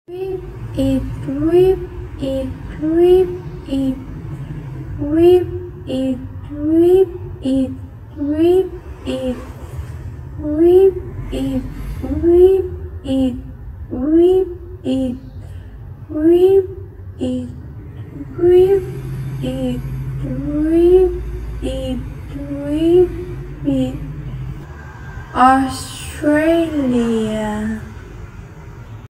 Rip it, rip it, rip it, rip it, rip it, rip it, rip it, rip it, rip it, rip it, rip it, rip it, rip it. Australia.